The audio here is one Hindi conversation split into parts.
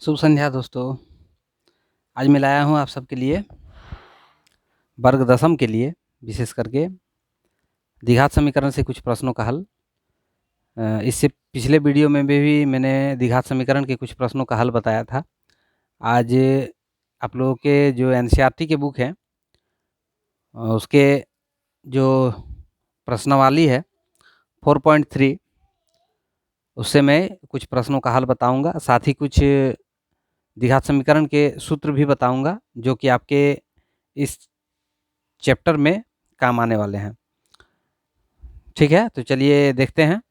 शुभ संध्या दोस्तों। आज मैं लाया हूँ आप सबके लिए वर्ग दशम के लिए विशेष करके द्विघात समीकरण से कुछ प्रश्नों का हल। इससे पिछले वीडियो में भी मैंने द्विघात समीकरण के कुछ प्रश्नों का हल बताया था। आज आप लोगों के जो एनसीईआरटी के बुक हैं उसके जो प्रश्नावली है 4.3 उससे मैं कुछ प्रश्नों का हल बताऊंगा, साथ ही कुछ द्विघात समीकरण के सूत्र भी बताऊंगा जो कि आपके इस चैप्टर में काम आने वाले हैं। ठीक है, तो चलिए देखते हैं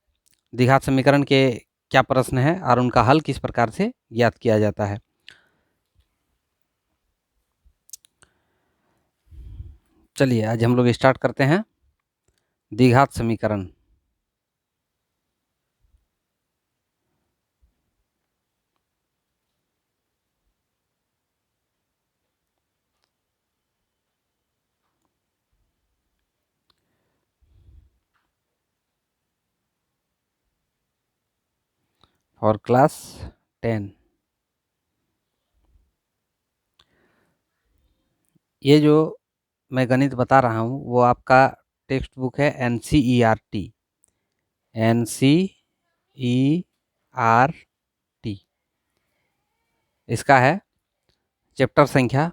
द्विघात समीकरण के क्या प्रश्न है और उनका हल किस प्रकार से ज्ञात किया जाता है। चलिए आज हम लोग स्टार्ट करते हैं द्विघात समीकरण। और क्लास 10 ये जो मैं गणित बता रहा हूँ वो आपका टेक्स्ट बुक है एनसीईआरटी इसका है चैप्टर संख्या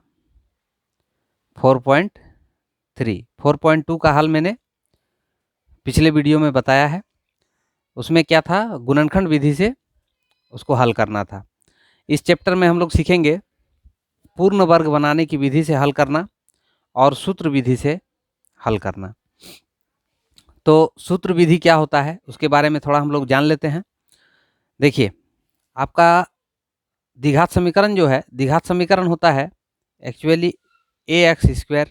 4.3। 4.2 का हल मैंने पिछले वीडियो में बताया है। उसमें क्या था, गुणनखंड विधि से उसको हल करना था। इस चैप्टर में हम लोग सीखेंगे पूर्ण वर्ग बनाने की विधि से हल करना और सूत्र विधि से हल करना। तो सूत्र विधि क्या होता है उसके बारे में थोड़ा हम लोग जान लेते हैं। देखिए, आपका द्विघात समीकरण जो है, द्विघात समीकरण होता है actually ax²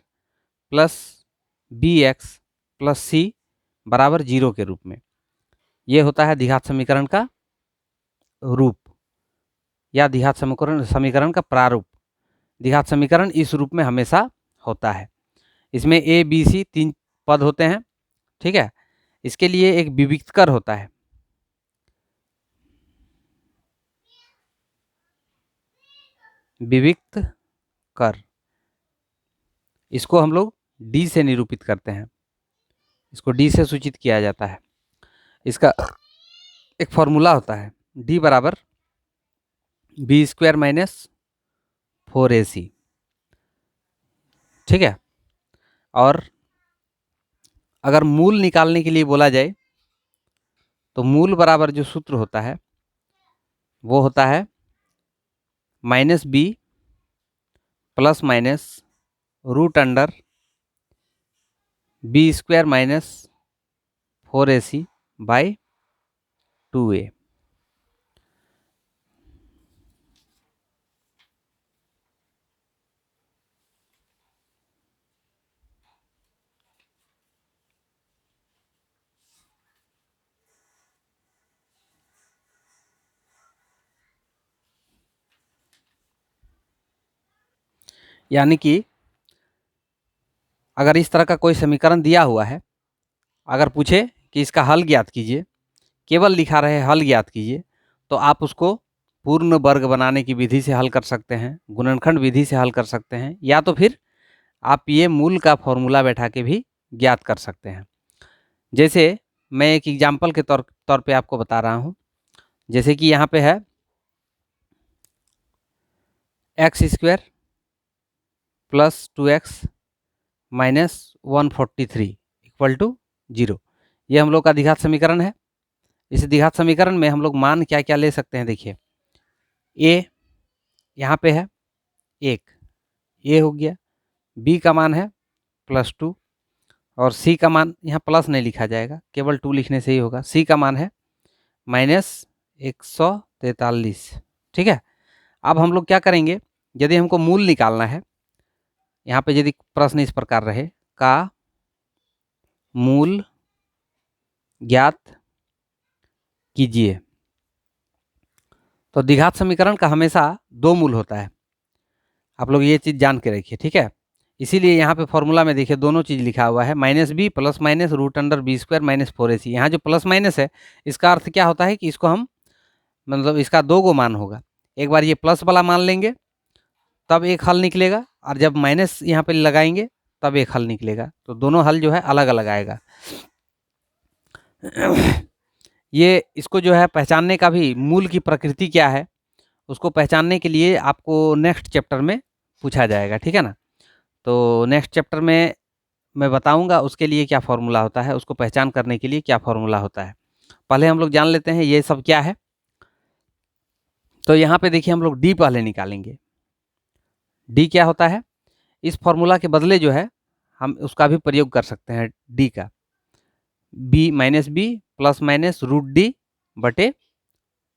plus bx plus c बराबर 0 के रूप में। ये होता है द्विघात समीकरण का रूप या द्विघात समीकरण का प्रारूप। द्विघात समीकरण इस रूप में हमेशा होता है। इसमें a b c 3 पद होते हैं। ठीक है, इसके लिए एक विविक्तकर होता है। विविक्त कर, इसको हम लोग d से निरूपित करते हैं। इसको d से सूचित किया जाता है। इसका एक फॉर्मूला होता है d बराबर b² माइनस 4ac। ठीक है, और अगर मूल निकालने के लिए बोला जाए तो मूल बराबर जो सूत्र होता है वो होता है -b plus minus √under b² minus 4ac by 2a। यानी कि अगर इस तरह का कोई समीकरण दिया हुआ है, अगर पूछे कि इसका हल ज्ञात कीजिए, केवल लिखा रहे हल ज्ञात कीजिए, तो आप उसको पूर्ण वर्ग बनाने की विधि से हल कर सकते हैं, गुणनखंड विधि से हल कर सकते हैं, या तो फिर आप ये मूल का फॉर्मूला बैठा के भी ज्ञात कर सकते हैं। जैसे मैं एक एग्जाम्पल के तौर पे आपको बता रहा हूँ। जैसे कि यहाँ पे है x² plus 2x minus 143 equal to 0। ये हम लोग का द्विघात समीकरण है। इस द्विघात समीकरण में हम लोग मान क्या क्या ले सकते हैं। देखिए, a यहाँ पे है 1, a हो गया, b का मान है +2 और c का मान यहाँ प्लस नहीं लिखा जाएगा, केवल 2 लिखने से ही होगा। c का मान है -143। ठीक है, अब हम लोग क्या करेंगे, यदि हमको मूल निकालना है, यहाँ पे यदि प्रश्न इस प्रकार रहे का मूल ज्ञात कीजिए, तो द्विघात समीकरण का हमेशा 2 मूल होता है। आप लोग ये चीज़ जान के रखिए। ठीक है, इसीलिए यहाँ पे फॉर्मूला में देखिए दोनों चीज़ लिखा हुआ है, -b plus minus √b² minus 4ac। यहाँ जो प्लस माइनस है इसका अर्थ क्या होता है कि इसको हम मतलब इसका 2 गो मान होगा। एक बार ये प्लस वाला मान लेंगे तब एक हल निकलेगा, और जब माइनस यहाँ पे लगाएंगे तब एक हल निकलेगा। तो दोनों हल जो है अलग अलग आएगा। ये इसको जो है पहचानने का भी, मूल की प्रकृति क्या है उसको पहचानने के लिए आपको नेक्स्ट चैप्टर में पूछा जाएगा, ठीक है ना। तो नेक्स्ट चैप्टर में मैं बताऊंगा उसके लिए क्या फॉर्मूला होता है, उसको पहचान करने के लिए क्या फॉर्मूला होता है। पहले हम लोग जान लेते हैं ये सब क्या है। तो यहाँ पे देखिए हम लोग डी पहले निकालेंगे। डी क्या होता है, इस फॉर्मूला के बदले जो है हम उसका भी प्रयोग कर सकते हैं डी का, B minus B plus minus root D बटे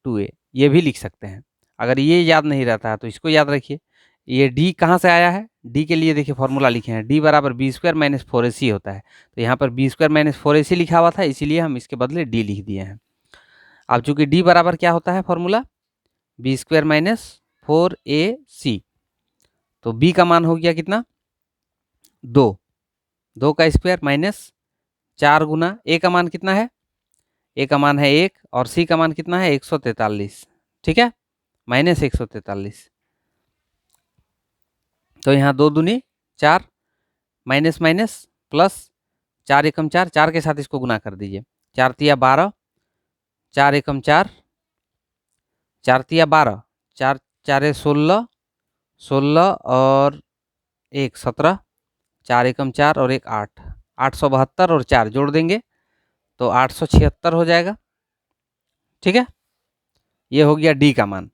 2a, ये भी लिख सकते हैं। अगर ये याद नहीं रहता है तो इसको याद रखिए। ये डी कहाँ से आया है, डी के लिए देखिए फॉर्मूला लिखे हैं, डी बराबर बी स्क्वायर माइनस 4ac होता है। तो यहाँ पर बी स्क्वायर माइनस 4ac लिखा हुआ था, इसीलिए हम इसके बदले डी लिख दिए हैं। अब चूंकि डी बराबर क्या होता है formula, B square minus 4ac, तो बी का मान हो गया कितना 2, 2 का स्क्वायर माइनस 4 गुना ए का मान कितना है, ए का मान है 1 और सी का मान कितना है 143, ठीक है, माइनस 143। तो यहाँ 2 दूनी 4 माइनस माइनस प्लस 4 एकम 4, 4 के साथ इसको गुना कर दीजिए, 4 तिया 12, 4 एकम 4, 4 तिया 12, 4 4 16, 16 और 1 17, 4 एकम 4 और 1 8, 872 और 4 जोड़ देंगे तो 876 हो जाएगा, ठीक है। ये हो गया डी का मान।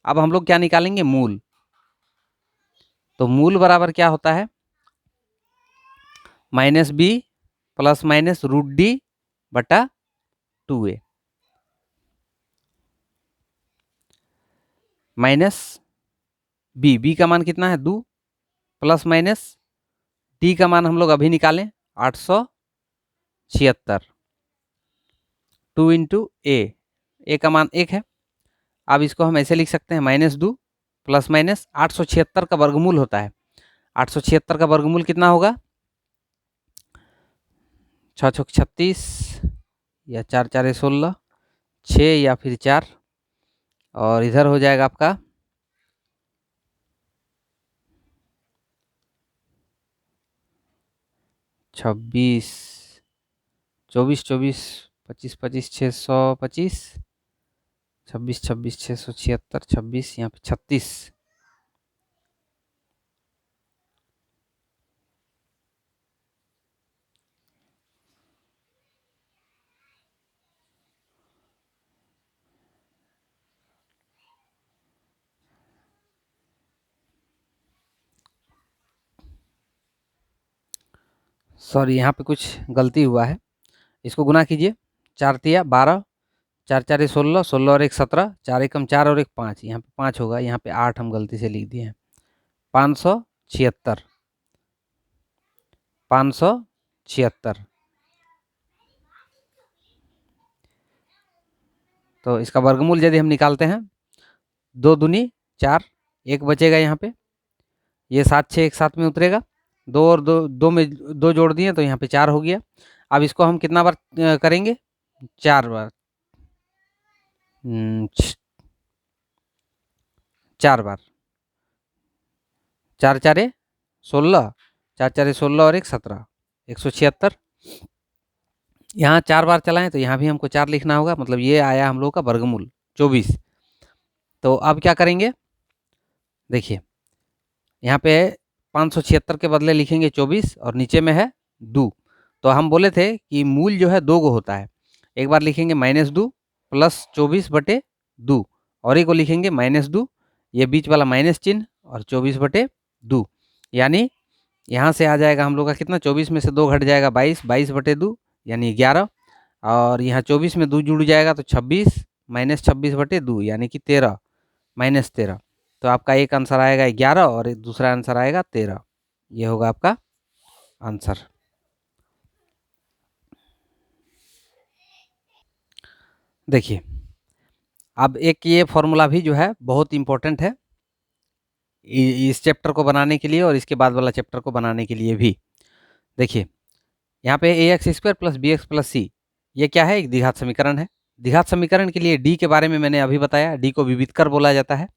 अब हम लोग क्या निकालेंगे, मूल। तो मूल बराबर क्या होता है, minus B plus minus root D बटा 2a, माइनस बी, बी का मान कितना है 2, प्लस माइनस डी का मान हम लोग अभी निकालें 876, 2 इंटू ए का मान 1 है। अब इसको हम ऐसे लिख सकते हैं माइनस 2 प्लस माइनस 876 का वर्गमूल होता है, 876 का वर्गमूल कितना होगा, 6 छक 36 या 4 4 16, 6 या फिर 4, और इधर हो जाएगा आपका 26, 24 24, 25 25, 625, 26 26, 676, 26 यहाँ पे 36, सॉरी यहाँ पे कुछ गलती हुआ है, इसको गुना कीजिए, 4 तिया 12, 4 4 16, 16 और 1 17, 4 एकम 4 और 1 5, यहाँ पे 5 होगा, यहाँ पे 8 हम गलती से लिख दिए हैं, 576, 576। तो इसका वर्गमूल यदि हम निकालते हैं, 2 दूनी 4, 1 बचेगा यहाँ पे, ये 7 6 एक साथ में उतरेगा, 2 और 2 2 में 2 जोड़ दिए तो यहाँ पे 4 हो गया। अब इसको हम कितना बार करेंगे, 4 बार, 4 बार, 4 4 16, 4 4 16 और 1 17, 176। यहाँ 4 बार चलाएं तो यहाँ भी हमको 4 लिखना होगा, मतलब ये आया हम लोग का वर्गमूल 24। तो अब क्या करेंगे, देखिए यहाँ पे 576 के बदले लिखेंगे 24 और नीचे में है 2। तो हम बोले थे कि मूल जो है 2 गो होता है, एक बार लिखेंगे माइनस 2 प्लस 24 बटे 2, और एक को लिखेंगे माइनस 2, ये बीच वाला माइनस चिन्ह और 24 बटे 2, यानी यहाँ से आ जाएगा हम लोग का कितना, 24 में से 2 घट जाएगा 22, 22 बटे 2 यानी 11, और यहाँ 24 में 2 जुड़ जाएगा तो 26 माइनस 26 बटे 2 यानी कि 13 माइनस 13। तो आपका एक आंसर आएगा 11 और एक दूसरा आंसर आएगा 13, ये होगा आपका आंसर। देखिए अब एक ये फॉर्मूला भी जो है बहुत इंपॉर्टेंट है इस चैप्टर को बनाने के लिए और इसके बाद वाला चैप्टर को बनाने के लिए भी। देखिए यहाँ पे ax square plus B X plus C, ये क्या है, एक द्विघात समीकरण है। द्विघात समीकरण के लिए डी के बारे में मैंने अभी बताया, डी को विविधकर बोला जाता है।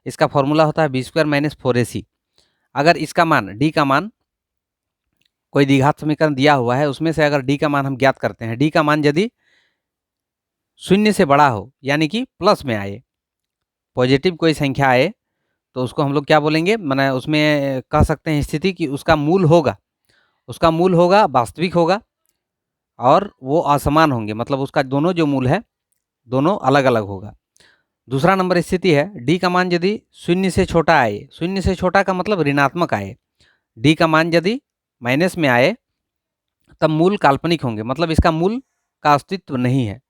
इसका फॉर्मूला होता है b² - 4ac। अगर इसका मान d का मान, कोई द्विघात समीकरण दिया हुआ है, उसमें से अगर d का मान हम ज्ञात करते हैं, d का मान यदि 0 से बड़ा हो यानी कि प्लस में आए, पॉजिटिव कोई संख्या आए, तो उसको हम लोग क्या बोलेंगे, माने उसमें कह सकते हैं स्थिति कि उसका मूल होगा वास्तविक होगा और वो असमान होंगे, मतलब उसका दोनों जो मूल है दोनों अलग अलग होगा। दूसरा नंबर स्थिति है d का मान यदि 0 से छोटा आए, 0 से छोटा का मतलब ऋणात्मक आए, d का मान यदि माइनस में आए तब मूल काल्पनिक होंगे, मतलब इसका मूल का अस्तित्व नहीं है,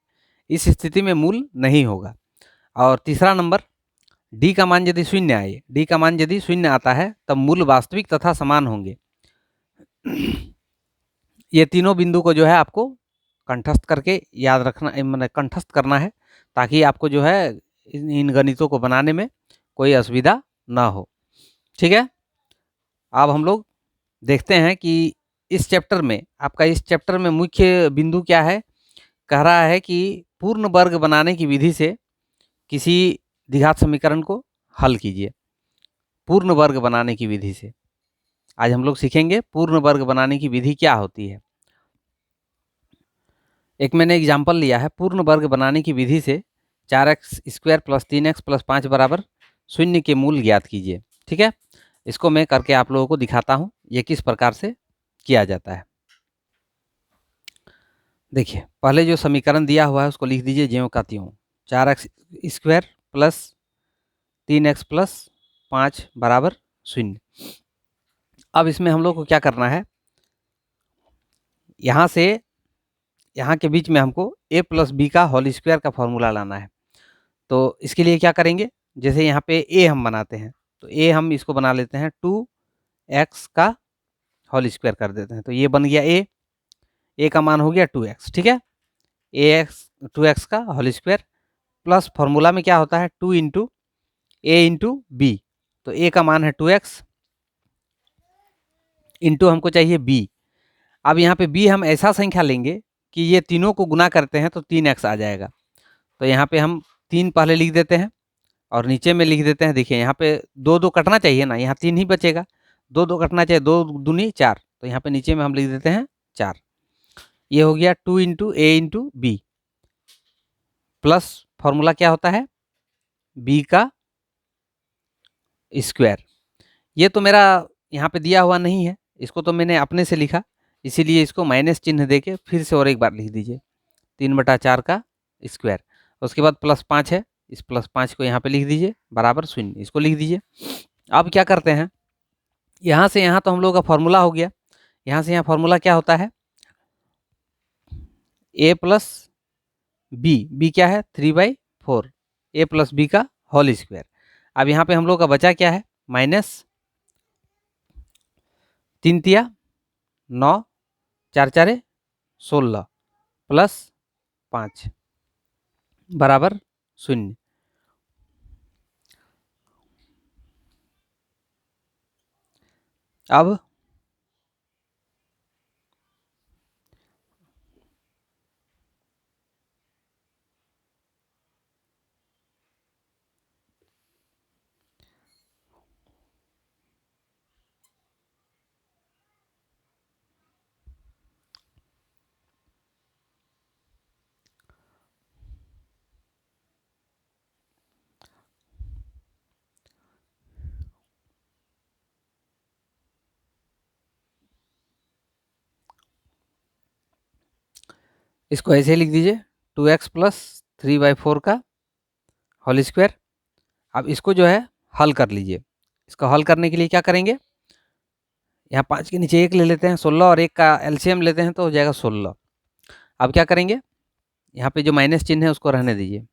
इस स्थिति में मूल नहीं होगा। और तीसरा नंबर, d का मान यदि 0 आए, d का मान यदि 0 आता है तब मूल वास्तविक तथा समान होंगे। ये तीनों बिंदु को जो है आपको कंठस्थ करके याद रखना, मतलब कंठस्थ करना है, ताकि आपको जो है इन गणितों को बनाने में कोई असुविधा ना हो। ठीक है, अब हम लोग देखते हैं कि इस चैप्टर में मुख्य बिंदु क्या है। कह रहा है कि पूर्ण वर्ग बनाने की विधि से किसी द्विघात समीकरण को हल कीजिए। पूर्ण वर्ग बनाने की विधि से आज हम लोग सीखेंगे पूर्ण वर्ग बनाने की विधि क्या होती है। एक मैंने एग्जाम्पल लिया है, पूर्ण वर्ग बनाने की विधि से 4x² + 3x + 5 बराबर 0 के मूल ज्ञात कीजिए। ठीक है, इसको मैं करके आप लोगों को दिखाता हूँ ये किस प्रकार से किया जाता है। देखिए, पहले जो समीकरण दिया हुआ है उसको लिख दीजिए ज्यों का त्यों, 4x² + 3x + 5 बराबर 0। अब इसमें हम लोग को क्या करना है, यहाँ से यहाँ के बीच में हमको a + b का होल स्क्वायर का फॉर्मूला लाना है। तो इसके लिए क्या करेंगे, जैसे यहाँ पे a हम बनाते हैं, तो a हम इसको बना लेते हैं 2x का होल स्क्वायर कर देते हैं, तो ये बन गया a का मान हो गया 2x। ठीक है,2x का होल स्क्वायर प्लस फॉर्मूला में क्या होता है 2 × a × b, तो a का मान है 2x इंटू हमको चाहिए b। अब यहाँ पे b हम ऐसा संख्या लेंगे कि ये तीनों को गुना करते हैं तो 3x आ जाएगा। तो यहाँ पे हम 3 पहले लिख देते हैं और नीचे में लिख देते हैं। देखिए यहाँ पे 2 कटना चाहिए ना, यहाँ 3 ही बचेगा, 2 कटना चाहिए, 2 दूनी 4, तो यहाँ पे नीचे में हम लिख देते हैं 4। ये हो गया 2 × a × b प्लस फॉर्मूला क्या होता है b का स्क्वायर। ये तो मेरा यहाँ पे दिया हुआ नहीं है, इसको तो मैंने अपने से लिखा, इसीलिए इसको माइनस चिन्ह देके फिर से और एक बार लिख दीजिए 3/4 का स्क्वायर। उसके बाद +5 है, इस +5 को यहाँ पे लिख दीजिए बराबर 0, इसको लिख दीजिए। अब क्या करते हैं, यहाँ से यहाँ तो हम लोगों का फॉर्मूला हो गया, यहाँ से यहाँ फॉर्मूला क्या होता है a + b क्या है 3/4, a + b का होल स्क्वायर। अब यहाँ पे हम लोग का बचा क्या है -3 × 9, 4 × 4 = 16 +5 बराबर 0। अब इसको ऐसे लिख दीजिए 2x + 3/4 का होल स्क्वायर। अब इसको जो है हल कर लीजिए। इसको हल करने के लिए क्या करेंगे, यहाँ 5 के नीचे 1 ले लेते हैं, 16 और 1 का एलसीएम लेते हैं तो हो जाएगा 16। अब क्या करेंगे, यहाँ पे जो माइनस चिन्ह है उसको रहने दीजिए।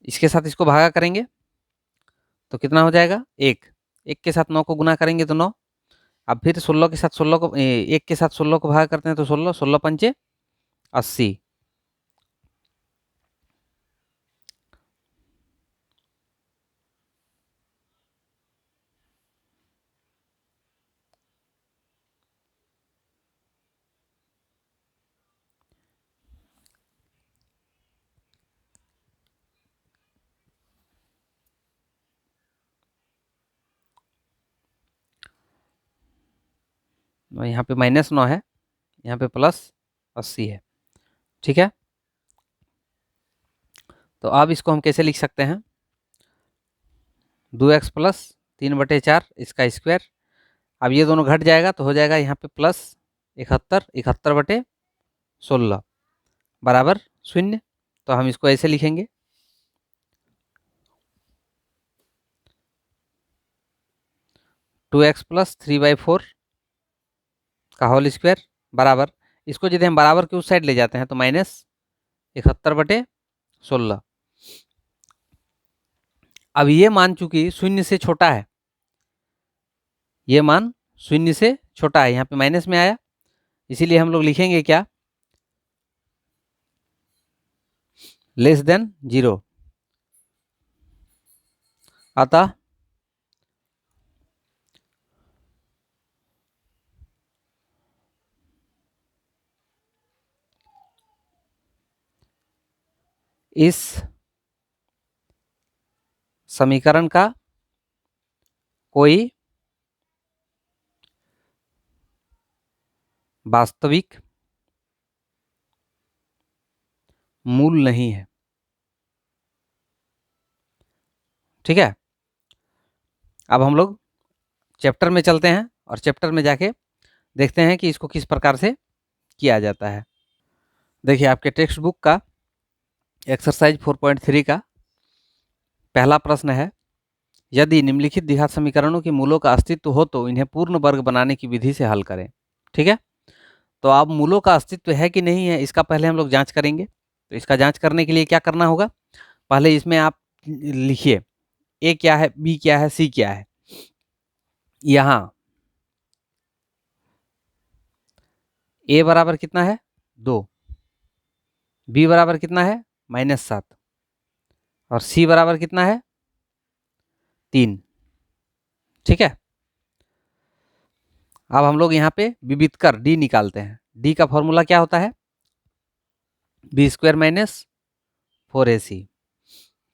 इसके साथ इसको भागा करेंगे तो कितना हो जाएगा 1, 1 के साथ 9 को गुना करेंगे तो 9। अब फिर 16 के साथ 16 को 1 के साथ 16 को भागा करते हैं तो 16, 16 × 5 = 80। यहाँ पे -9 है, यहाँ पे +80 है। ठीक है, तो अब इसको हम कैसे लिख सकते हैं? 2x प्लस 3/4 इसका स्क्वायर। अब ये दोनों घट जाएगा तो हो जाएगा यहाँ पे +71, 71/16 बराबर 0। तो हम इसको ऐसे लिखेंगे, 2x प्लस 3/4 का होल स्क्वायर बराबर, इसको यदि हम बराबर के उस साइड ले जाते हैं तो -71/16। अब ये मान चूंकि 0 से छोटा है, ये मान 0 से छोटा है, यहाँ पे माइनस में आया, इसीलिए हम लोग लिखेंगे क्या? <0 अतः इस समीकरण का कोई वास्तविक मूल नहीं है। ठीक है, अब हम लोग चैप्टर में चलते हैं और चैप्टर में जाके देखते हैं कि इसको किस प्रकार से किया जाता है। देखिए, आपके टेक्स्ट बुक का एक्सरसाइज 4.3 का पहला प्रश्न है, यदि निम्नलिखित द्विघात समीकरणों के मूलों का अस्तित्व हो तो इन्हें पूर्ण वर्ग बनाने की विधि से हल करें। ठीक है, तो अब मूलों का अस्तित्व है कि नहीं है, इसका पहले हम लोग जांच करेंगे। तो इसका जांच करने के लिए क्या करना होगा? पहले इसमें आप लिखिए ए क्या है, बी क्या है, सी क्या है। यहाँ ए बराबर कितना है? 2, बी बराबर कितना है? -7, और सी बराबर कितना है? 3। ठीक है, अब हम लोग यहाँ पे विविध कर डी निकालते हैं। डी का फॉर्मूला क्या होता है? b² - 4ac।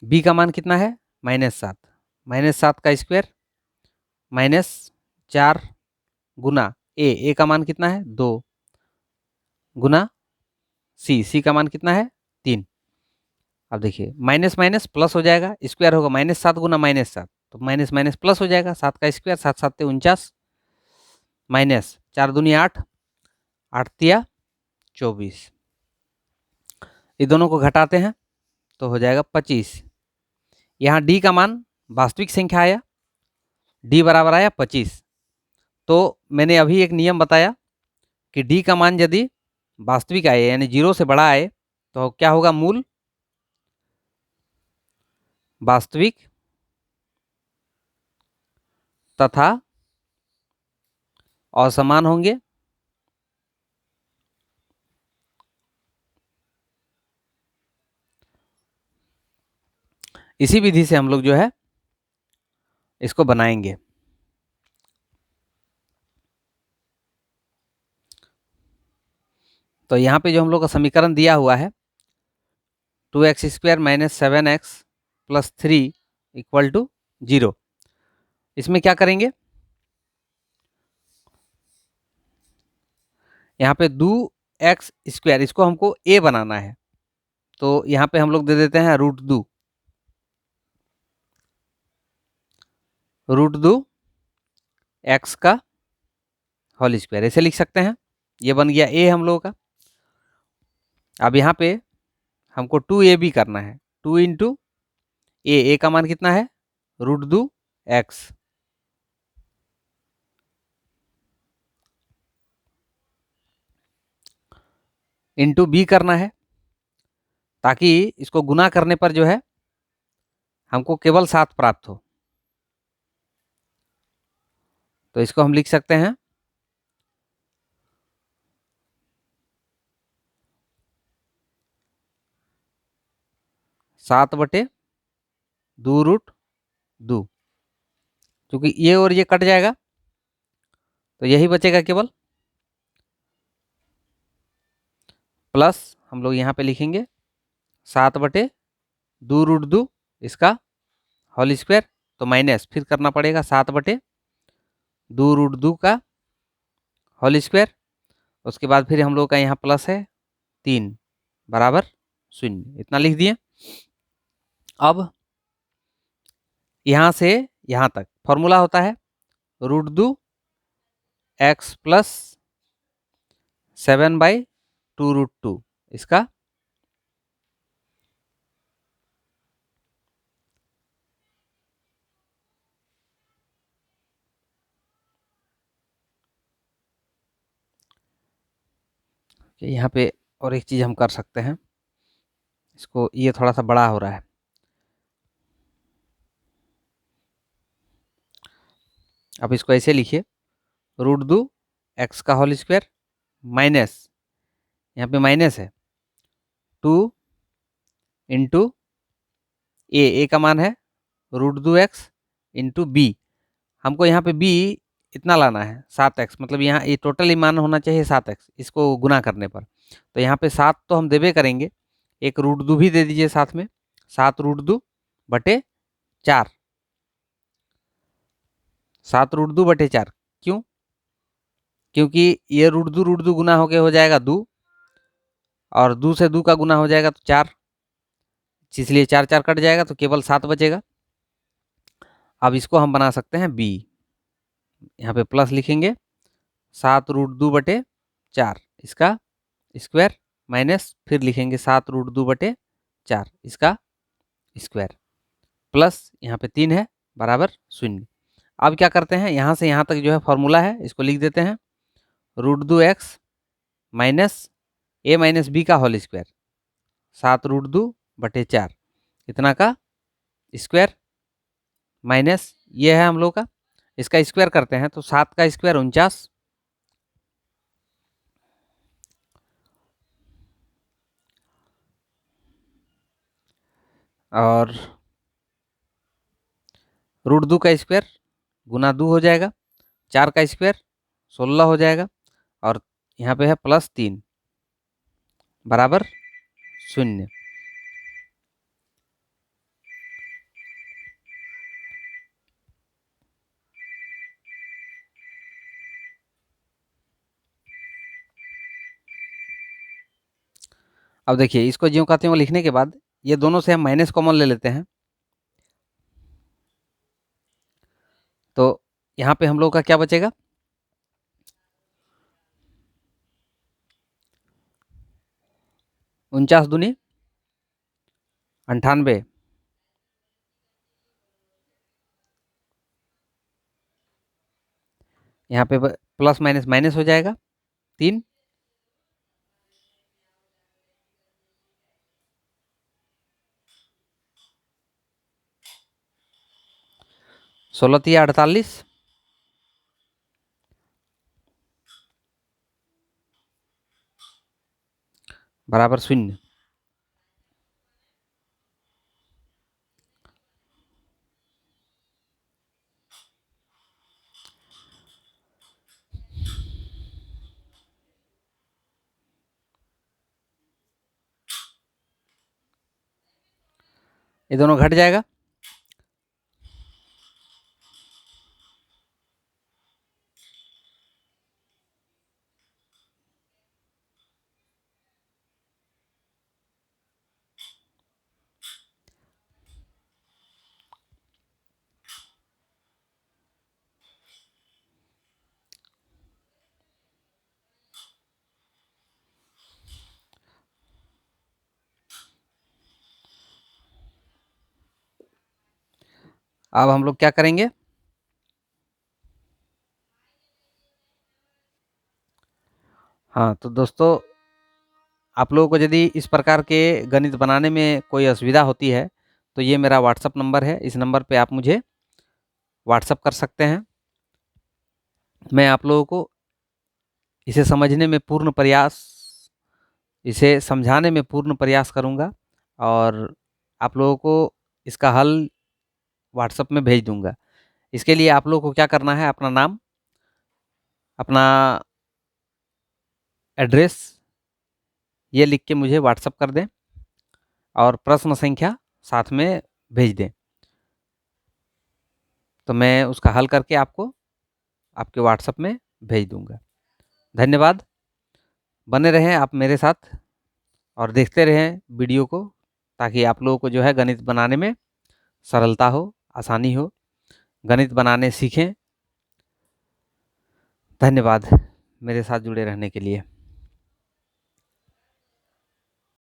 बी का मान कितना है? -7, -7 का स्क्वायर -4 गुना ए का मान कितना है? 2 गुना सी का मान कितना है? 3। अब देखिए, माइनस माइनस प्लस हो जाएगा, स्क्वायर होगा -7 गुना -7, तो माइनस माइनस प्लस हो जाएगा, 7 का स्क्वायर 7 7 49 माइनस 4 दूनी 8, 8 तिया 24। ये दोनों को घटाते हैं तो हो जाएगा 25। यहाँ डी का मान वास्तविक संख्या आया, डी बराबर आया 25। तो मैंने अभी एक नियम बताया कि डी का मान यदि वास्तविक आए यानी 0 से बड़ा आए तो क्या होगा? मूल वास्तविक तथा असमान होंगे। इसी विधि से हम लोग जो है इसको बनाएंगे। तो यहाँ पे जो हम लोग का समीकरण दिया हुआ है 2x² - 7x + 3 = 0, इसमें क्या करेंगे? यहाँ पे 2x², इसको हमको a बनाना है, तो यहाँ पे हम लोग दे देते हैं √2 x का होल स्क्वायर, ऐसे लिख सकते हैं। ये बन गया a हम लोगों का। अब यहाँ पे हमको 2ab करना है, 2 × a का मान कितना है? √2x × b करना है, ताकि इसको गुना करने पर जो है हमको केवल 7 प्राप्त हो। तो इसको हम लिख सकते हैं 7/2√2, क्योंकि ये और ये कट जाएगा तो यही बचेगा केवल, प्लस हम लोग यहाँ पे लिखेंगे 7/2√2 इसका होल स्क्वायर, तो माइनस फिर करना पड़ेगा 7/2√2 का होल स्क्वायर, उसके बाद फिर हम लोग का यहाँ प्लस है 3 बराबर 0, इतना लिख दिए। अब यहाँ से यहाँ तक फॉर्मूला होता है √2 x प्लस 7/2√2, इसका यहाँ पे और एक चीज़ हम कर सकते हैं, इसको ये थोड़ा सा बड़ा हो रहा है, अब इसको ऐसे लिखिए √2 x का होल स्क्वायर माइनस, यहाँ पे माइनस है 2 इंटू ए का मान है √2 x इंटू बी, हमको यहाँ पे b इतना लाना है 7x, मतलब यहाँ ये टोटल ही मान होना चाहिए 7x इसको गुना करने पर। तो यहाँ पे 7 तो हम देवे करेंगे, एक √2 भी दे दीजिए साथ में, 7√2/4, 7√2/4, क्यों? क्योंकि ये √2 गुना होके हो जाएगा 2, और 2 से 2 का गुना हो जाएगा तो 4, इसलिए 4 4 कट जाएगा तो केवल 7 बचेगा। अब इसको हम बना सकते हैं b, यहाँ पे प्लस लिखेंगे 7√2/4 इसका स्क्वायर, माइनस फिर लिखेंगे 7√2/4 इसका स्क्वायर, प्लस यहाँ पे 3 है बराबर 0। अब क्या करते हैं, यहाँ से यहाँ तक जो है फॉर्मूला है इसको लिख देते हैं √2 x minus a minus B का होल स्क्वायर 7√2/4 इतना का स्क्वायर, माइनस ये है हम लोग का, इसका स्क्वायर करते हैं तो 7 का स्क्वायर 49, और √2 का स्क्वायर गुना 2 हो जाएगा, 4 का स्क्वायर 16 हो जाएगा, और यहाँ पे है प्लस 3 बराबर 0। अब देखिए इसको ज्यों का त्यों लिखने के बाद ये दोनों से हम माइनस कॉमन ले लेते हैं, तो यहाँ पे हम लोग का क्या बचेगा, 49 दूनी 98, यहाँ पे प्लस माइनस माइनस हो जाएगा 3, 16 48 बराबर 0। ये दोनों घट जाएगा, अब हम लोग क्या करेंगे, हाँ तो दोस्तों आप लोगों को यदि इस प्रकार के गणित बनाने में कोई असुविधा होती है तो ये मेरा व्हाट्सअप नंबर है, इस नंबर पे आप मुझे व्हाट्सअप कर सकते हैं। मैं आप लोगों को इसे समझने में पूर्ण प्रयास, इसे समझाने में पूर्ण प्रयास करूंगा, और आप लोगों को इसका हल व्हाट्सएप में भेज दूंगा। इसके लिए आप लोगों को क्या करना है, अपना नाम, अपना एड्रेस ये लिख के मुझे व्हाट्सएप कर दें, और प्रश्न संख्या साथ में भेज दें, तो मैं उसका हल करके आपको आपके व्हाट्सएप में भेज दूंगा। धन्यवाद। बने रहें आप मेरे साथ और देखते रहें वीडियो को, ताकि आप लोगों को जो है गणित बनाने में सरलता हो, आसानी हो, गणित बनाने सीखें। धन्यवाद मेरे साथ जुड़े रहने के लिए।